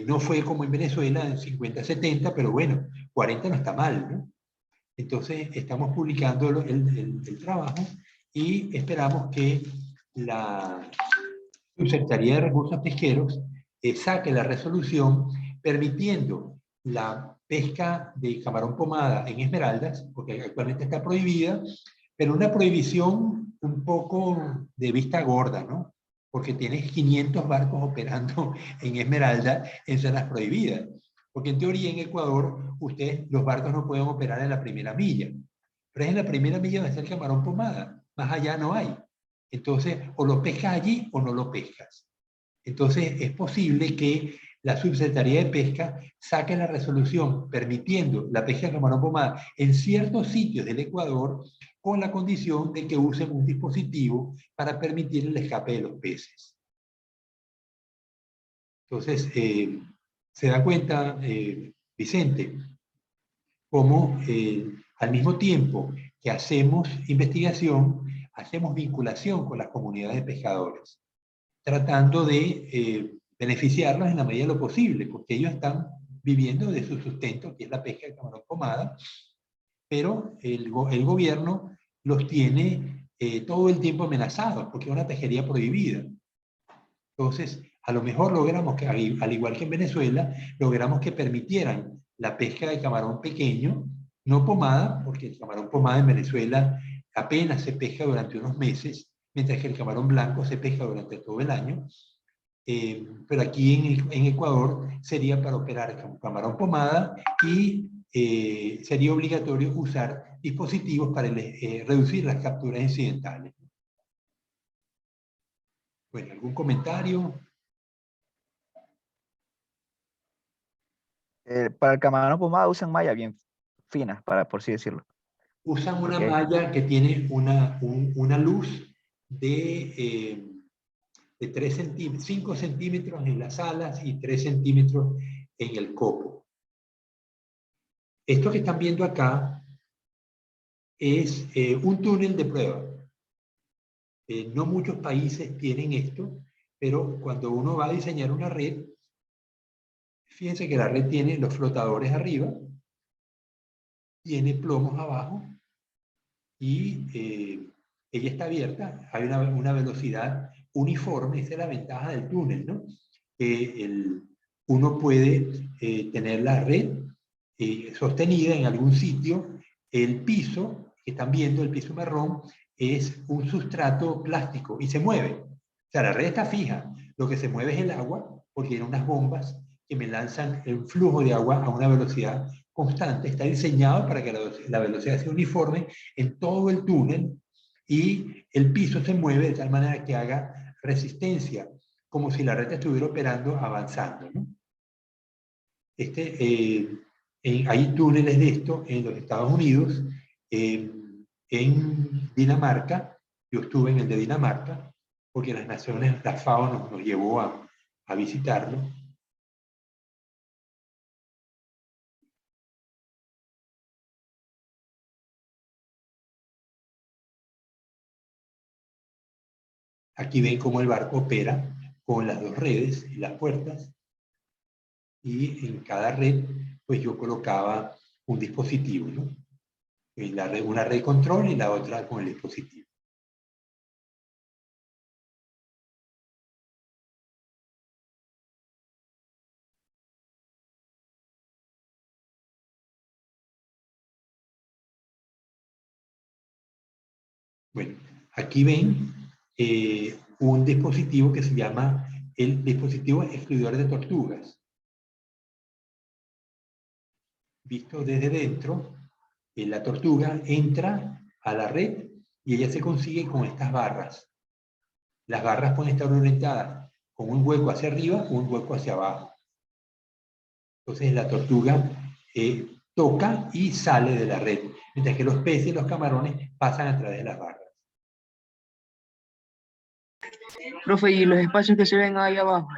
[SPEAKER 1] No fue como en Venezuela en 50-70, pero bueno, 40 no está mal, ¿no? Entonces, estamos publicando el trabajo y esperamos que la Subsecretaría de Recursos Pesqueros saque la resolución permitiendo la pesca de camarón pomada en Esmeraldas, porque actualmente está prohibida, pero una prohibición un poco de vista gorda, ¿no? Porque tienes 500 barcos operando en Esmeralda en zonas prohibidas. Porque en teoría en Ecuador los barcos no pueden operar en la primera milla. Pero es en la primera milla donde está el camarón pomada. Más allá no hay. Entonces, o lo pescas allí o no lo pescas. Entonces, es posible que la Subsecretaría de Pesca saque la resolución permitiendo la pesca de camarón pomada en ciertos sitios del Ecuador, con la condición de que usen un dispositivo para permitir el escape de los peces. Entonces, se da cuenta, Vicente, cómo al mismo tiempo que hacemos investigación, hacemos vinculación con las comunidades de pescadores. tratando de beneficiarlos en la medida de lo posible, porque ellos están viviendo de su sustento, que es la pesca de camarón pomada, pero el gobierno los tiene todo el tiempo amenazados, porque es una pesquería prohibida. Entonces, a lo mejor logramos que, al igual que en Venezuela, logramos que permitieran la pesca de camarón pequeño, no pomada, porque el camarón pomada en Venezuela apenas se pesca durante unos meses, mientras que el camarón blanco se pesca durante todo el año. Pero aquí en Ecuador sería para operar con camarón pomada y sería obligatorio usar dispositivos para reducir las capturas incidentales. Bueno, ¿algún comentario?
[SPEAKER 2] Para el camarón pomada usan malla bien finas, por así decirlo.
[SPEAKER 1] Usan una
[SPEAKER 2] Porque
[SPEAKER 1] malla que tiene una luz de 3 centímetros, 5 centímetros en las alas y 3 centímetros en el copo. Esto que están viendo acá es un túnel de prueba. No muchos países tienen esto, pero cuando uno va a diseñar una red, fíjense que la red tiene los flotadores arriba, tiene plomos abajo y ella está abierta, hay una velocidad uniforme, esa es la ventaja del túnel, ¿no? Uno puede tener la red sostenida en algún sitio, el piso, que están viendo, el piso marrón, es un sustrato plástico y se mueve. O sea, la red está fija, lo que se mueve es el agua, porque tiene unas bombas que me lanzan el flujo de agua a una velocidad constante, está diseñado para que la velocidad sea uniforme en todo el túnel y el piso se mueve de tal manera que haga resistencia, como si la red estuviera operando avanzando, ¿no? Hay túneles de esto en los Estados Unidos, en Dinamarca. Yo estuve en el de Dinamarca, porque la FAO nos llevó a visitarlo. Aquí ven cómo el barco opera con las dos redes y las puertas. Y en cada red, pues yo colocaba un dispositivo, ¿no? Una red control y la otra con el dispositivo. Bueno, aquí ven un dispositivo que se llama el dispositivo excluidor de tortugas. Visto desde dentro, la tortuga entra a la red y ella se consigue con estas barras. Las barras pueden estar orientadas con un hueco hacia arriba o un hueco hacia abajo. Entonces la tortuga toca y sale de la red, mientras que los peces y los camarones pasan a través de las barras.
[SPEAKER 4] Profe, ¿y los espacios que se ven ahí abajo?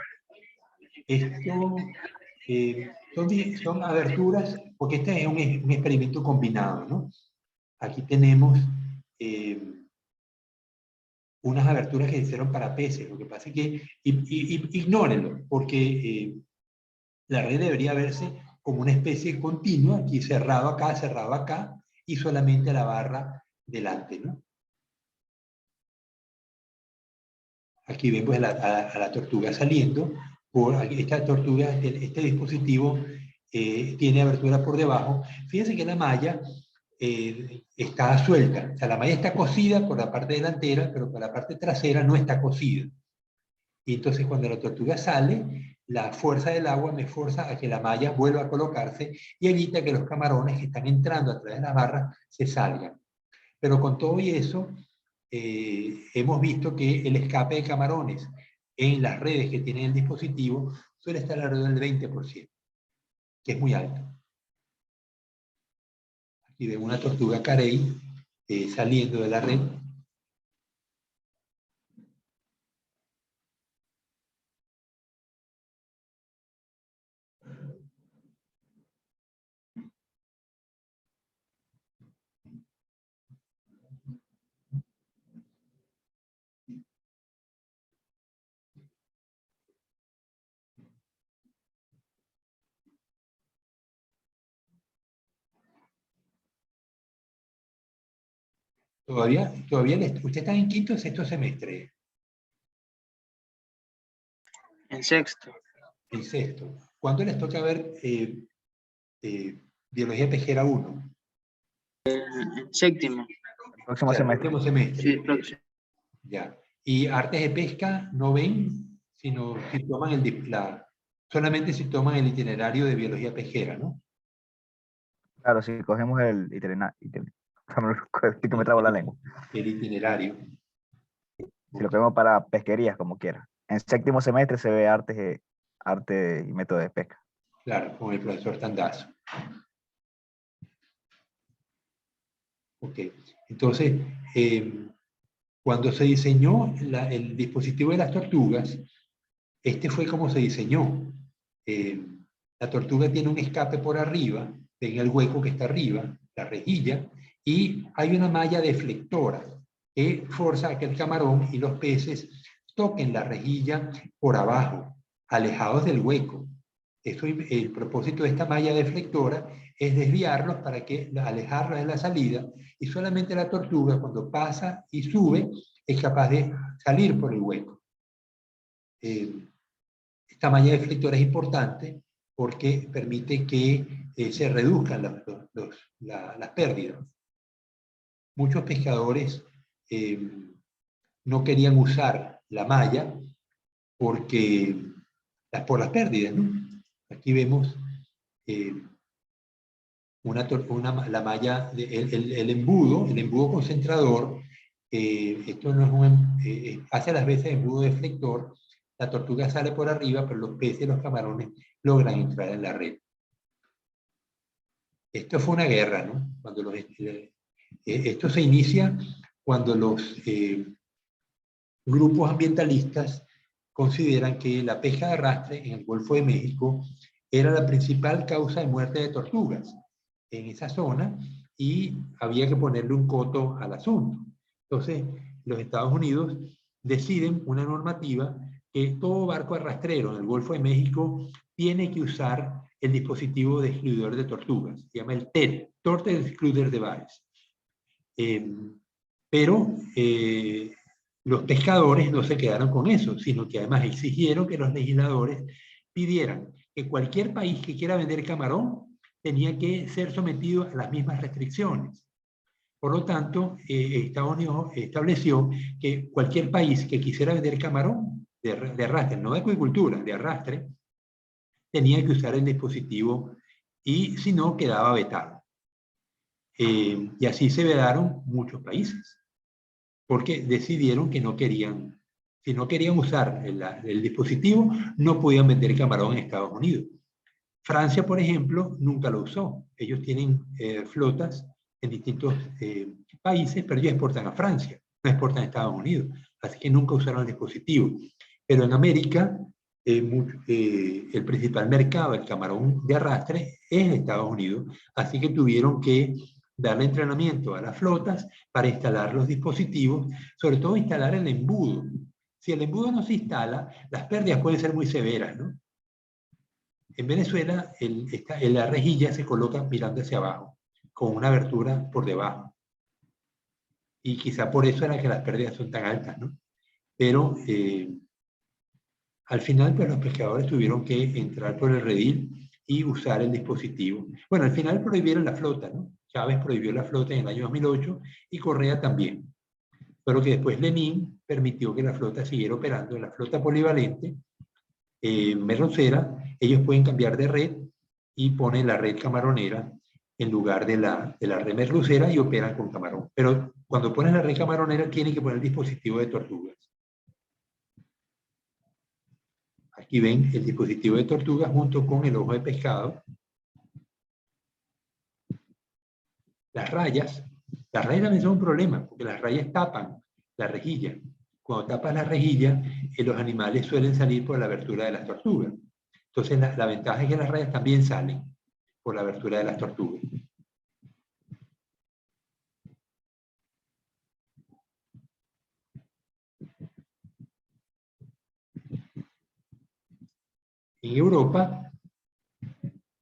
[SPEAKER 1] Esto son aberturas, porque este es un experimento combinado, ¿no? Aquí tenemos unas aberturas que se hicieron para peces. Lo que pasa es que ignórenlo, porque la red debería verse como una especie continua, aquí cerrado acá, y solamente la barra delante, ¿no? Aquí vemos a la tortuga saliendo. Esta tortuga, este dispositivo tiene abertura por debajo. Fíjense que la malla está suelta. O sea, la malla está cosida por la parte delantera, pero por la parte trasera no está cosida. Y entonces cuando la tortuga sale, la fuerza del agua me fuerza a que la malla vuelva a colocarse y evita que los camarones que están entrando a través de las barras se salgan. Pero con todo y eso, hemos visto que el escape de camarones en las redes que tienen el dispositivo suele estar alrededor del 20%, que es muy alto. Aquí vemos una tortuga carey saliendo de la red. usted está en quinto o sexto semestre,
[SPEAKER 4] En sexto.
[SPEAKER 1] en sexto. ¿Cuándo les toca ver Biología Pesquera 1?
[SPEAKER 4] En séptimo.
[SPEAKER 2] El próximo
[SPEAKER 1] O sea, el
[SPEAKER 2] semestre.
[SPEAKER 1] último semestre.
[SPEAKER 4] Sí, próximo.
[SPEAKER 1] Ya. Y artes de pesca no ven, sino si toman solamente si toman el itinerario de biología pesquera, ¿no?
[SPEAKER 2] Claro, si cogemos el itinerario, que me trabo la lengua.
[SPEAKER 1] El itinerario.
[SPEAKER 2] Si lo cogemos para pesquerías, como quiera. En séptimo semestre se ve arte y método de pesca.
[SPEAKER 1] Claro, con el profesor Tandazo. Ok. Entonces, cuando se diseñó el dispositivo de las tortugas, este fue como se diseñó. La tortuga tiene un escape por arriba, en el hueco que está arriba, la rejilla, y hay una malla deflectora que forza a que el camarón y los peces toquen la rejilla por abajo, alejados del hueco. El propósito de esta malla deflectora es desviarlos para alejarlos de la salida, y solamente la tortuga, cuando pasa y sube, es capaz de salir por el hueco. Esta malla deflectora es importante porque permite que se reduzcan las pérdidas. Muchos pescadores no querían usar la malla por las pérdidas, ¿no? Aquí vemos la malla, el embudo concentrador. Esto no es hace las veces embudo deflector. La tortuga sale por arriba, pero los peces y los camarones logran entrar en la red. Esto fue una guerra, ¿no? Esto se inicia cuando los grupos ambientalistas consideran que la pesca de arrastre en el Golfo de México era la principal causa de muerte de tortugas en esa zona, y había que ponerle un coto al asunto. Entonces, los Estados Unidos deciden una normativa que todo barco arrastrero en el Golfo de México tiene que usar el dispositivo de excluidor de tortugas. Se llama el TED, Turtle Excluder Device. Pero los pescadores no se quedaron con eso, sino que además exigieron que los legisladores pidieran que cualquier país que quiera vender camarón tenía que ser sometido a las mismas restricciones. Por lo tanto, Estados Unidos estableció que cualquier país que quisiera vender camarón de arrastre, no de acuicultura, de arrastre, tenía que usar el dispositivo, y si no, quedaba vetado. Y así se vedaron muchos países, porque decidieron que no querían, si no querían usar el dispositivo, no podían vender camarón en Estados Unidos. Francia, por ejemplo, nunca lo usó. Ellos tienen flotas en distintos países, pero ellos exportan a Francia, no exportan a Estados Unidos. Así que nunca usaron el dispositivo. Pero en América, el principal mercado del camarón de arrastre es Estados Unidos. Así que tuvieron que darle entrenamiento a las flotas para instalar los dispositivos, sobre todo instalar el embudo. Si el embudo no se instala, las pérdidas pueden ser muy severas, ¿no? En Venezuela, la rejilla se coloca mirando hacia abajo, con una abertura por debajo. Y quizá por eso era que las pérdidas son tan altas, ¿no? Pero al final, pues los pescadores tuvieron que entrar por el redil y usar el dispositivo. Bueno, al final prohibieron la flota, ¿no? Chávez prohibió la flota en el año 2008 y Correa también. Pero que después Lenin permitió que la flota siguiera operando, la flota polivalente, merlucera. Ellos pueden cambiar de red y ponen la red camaronera en lugar de la red merlucera y operan con camarón. Pero cuando ponen la red camaronera tienen que poner el dispositivo de tortugas. Aquí ven el dispositivo de tortugas junto con el ojo de pescado. Las rayas también son un problema, porque las rayas tapan la rejilla. Cuando tapas la rejilla, los animales suelen salir por la abertura de las tortugas. Entonces, la ventaja es que las rayas también salen por la abertura de las tortugas. En Europa,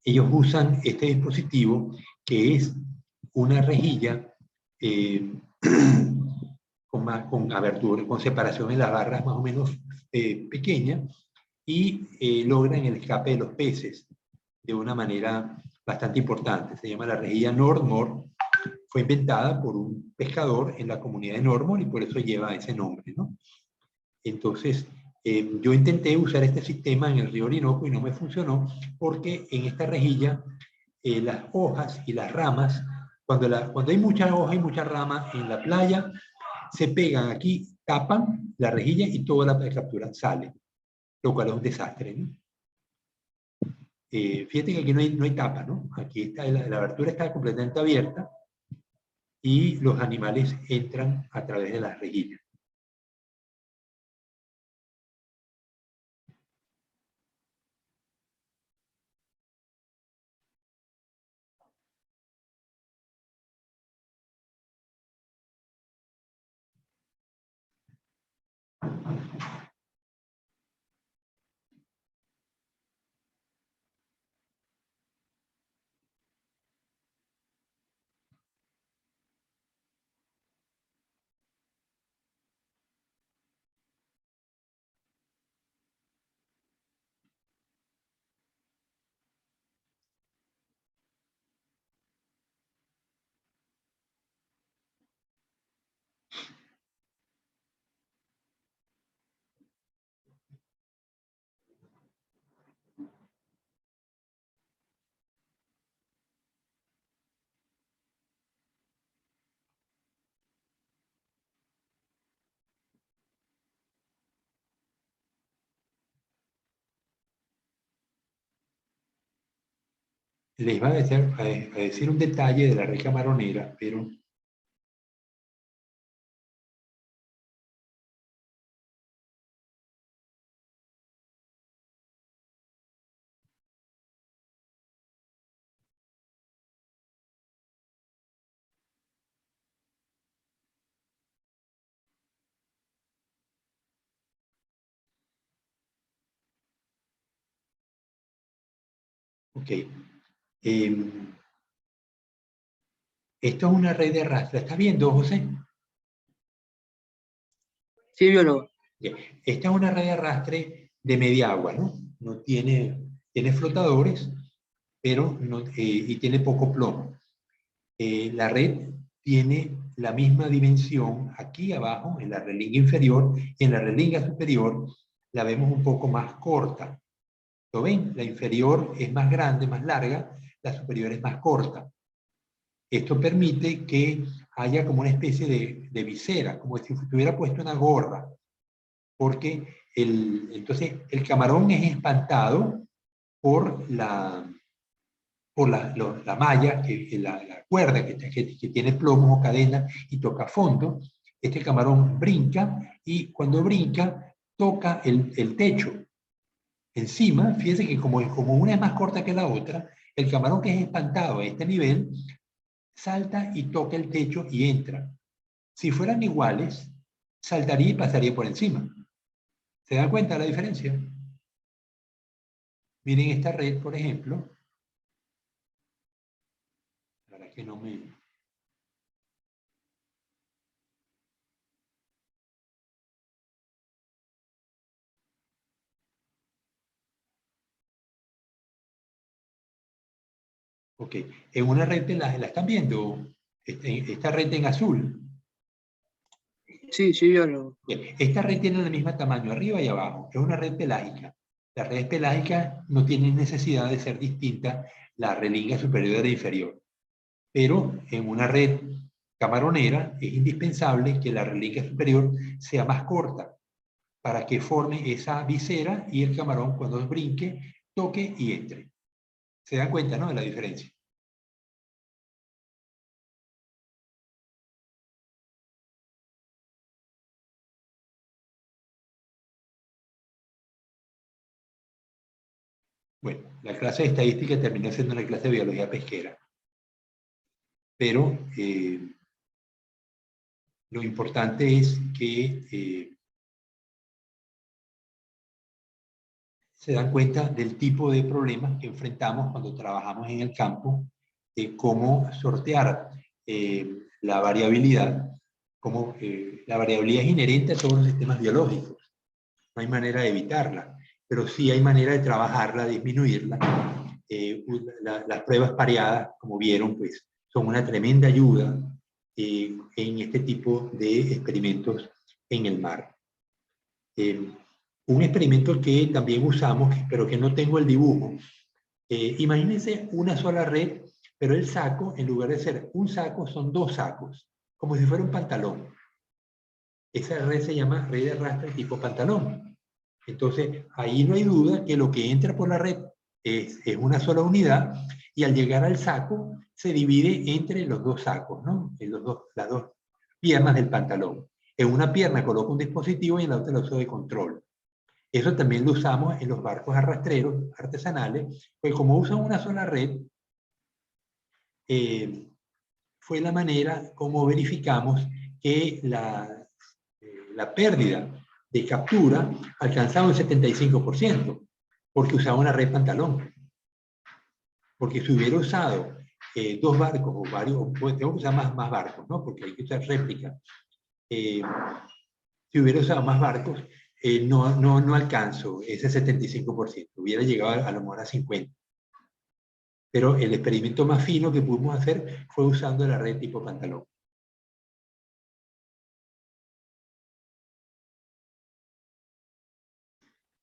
[SPEAKER 1] ellos usan este dispositivo, que es una rejilla con abertura, con separación en las barras más o menos pequeña, y logran el escape de los peces de una manera bastante importante. Se llama la rejilla Nordmor. Fue inventada por un pescador en la comunidad de Nordmor y por eso lleva ese nombre, ¿no? Entonces, yo intenté usar este sistema en el río Orinoco y no me funcionó porque en esta rejilla las hojas y las ramas, cuando hay muchas hojas y muchas ramas en la playa, se pegan aquí, tapan la rejilla y toda la captura sale, lo cual es un desastre, ¿no? Fíjate que aquí no hay tapa, ¿no? Aquí está, la abertura está completamente abierta y los animales entran a través de las rejillas. Les iba a decir un detalle de la red camaronera, pero ok. Esto es una red de arrastre. ¿Estás viendo, José?
[SPEAKER 4] Sí, biólogo.
[SPEAKER 1] Bien. Esta es una red de arrastre de media agua, ¿no? No tiene flotadores, pero y tiene poco plomo. La red tiene la misma dimensión aquí abajo, en la relinga inferior, y en la relinga superior la vemos un poco más corta. ¿Lo ven? La inferior es más grande, más larga, la superior es más corta. Esto permite que haya como una especie de visera, como si estuviera puesto una gorra, porque entonces el camarón es espantado por la malla, la cuerda que tiene plomos o cadena y toca fondo. Este camarón brinca y cuando brinca toca el techo. Encima, fíjense que como una es más corta que la otra, el camarón que es espantado a este nivel salta y toca el techo y entra. Si fueran iguales, saltaría y pasaría por encima. ¿Se dan cuenta de la diferencia? Miren esta red, por ejemplo. La verdad que no me... Ok, en una red la están viendo, esta red en azul.
[SPEAKER 4] Sí, sí, biólogo.
[SPEAKER 1] Bien, esta red tiene el mismo tamaño arriba y abajo, es una red pelágica. Las redes pelágicas no tienen necesidad de ser distintas la relinga superior e inferior, pero en una red camaronera es indispensable que la relinga superior sea más corta para que forme esa visera y el camarón cuando brinque, toque y entre. ¿Se dan cuenta, no, de la diferencia? Bueno, la clase de estadística terminó siendo una clase de biología pesquera, pero lo importante es que se dan cuenta del tipo de problemas que enfrentamos cuando trabajamos en el campo, cómo sortear la variabilidad como la variabilidad es inherente a todos los sistemas biológicos. No hay manera de evitarla, pero sí hay manera de trabajarla, disminuirla. Las pruebas pareadas, como vieron, pues son una tremenda ayuda en este tipo de experimentos en el mar. Un experimento que también usamos, pero que no tengo el dibujo. Imagínense una sola red, pero el saco, en lugar de ser un saco, son dos sacos, como si fuera un pantalón. Esa red se llama red de arrastre tipo pantalón. Entonces, ahí no hay duda que lo que entra por la red es una sola unidad, y al llegar al saco se divide entre los dos sacos, ¿no? Las dos piernas del pantalón. En una pierna coloco un dispositivo y en la otra lo uso de control. Eso también lo usamos en los barcos arrastreros artesanales, pues como usan una sola red, fue la manera como verificamos que la pérdida de captura alcanzaba un 75%, porque usaba una red pantalón. Porque si hubiera usado dos barcos o varios, pues tengo que usar más barcos, ¿no? Porque hay que usar réplica. Si hubiera usado más barcos, no alcanzo ese 75%. Hubiera llegado a lo mejor a 50%. Pero el experimento más fino que pudimos hacer fue usando la red tipo pantalón.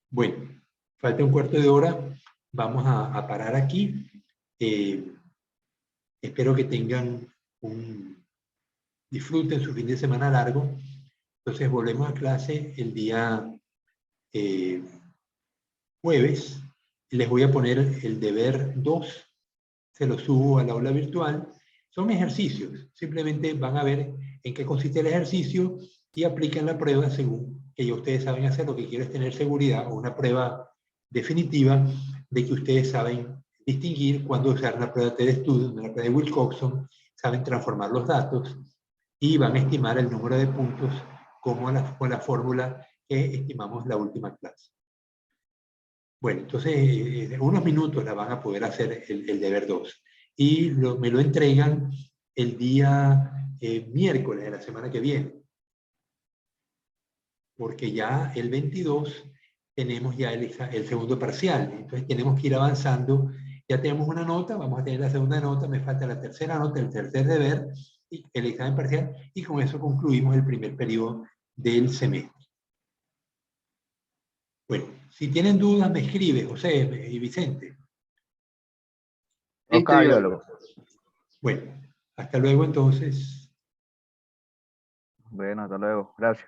[SPEAKER 1] Bueno, falta un cuarto de hora. Vamos a parar aquí. Espero que tengan disfruten su fin de semana largo. Entonces volvemos a clase el día jueves. Les voy a poner el deber 2. Se lo subo al aula virtual. Son ejercicios. Simplemente van a ver en qué consiste el ejercicio y aplican la prueba según que ya ustedes saben hacer. Lo que quiero es tener seguridad, o una prueba definitiva de que ustedes saben distinguir cuándo usar una prueba de estudio, una prueba de Wilcoxon, saben transformar los datos y van a estimar el número de puntos como con la fórmula que estimamos la última clase. Bueno, entonces en unos minutos la van a poder hacer el deber 2. Y me lo entregan el día miércoles de la semana que viene. Porque ya el 22 tenemos ya el segundo parcial. Entonces tenemos que ir avanzando. Ya tenemos una nota, vamos a tener la segunda nota, me falta la tercera nota, el tercer deber, y el examen parcial, y con eso concluimos el primer periodo del semestre. Bueno, si tienen dudas me escribe José y Vicente.
[SPEAKER 2] Ok,
[SPEAKER 4] Listo, yo.
[SPEAKER 2] biólogo.
[SPEAKER 1] Bueno, hasta luego entonces.
[SPEAKER 2] Bueno, hasta luego. Gracias.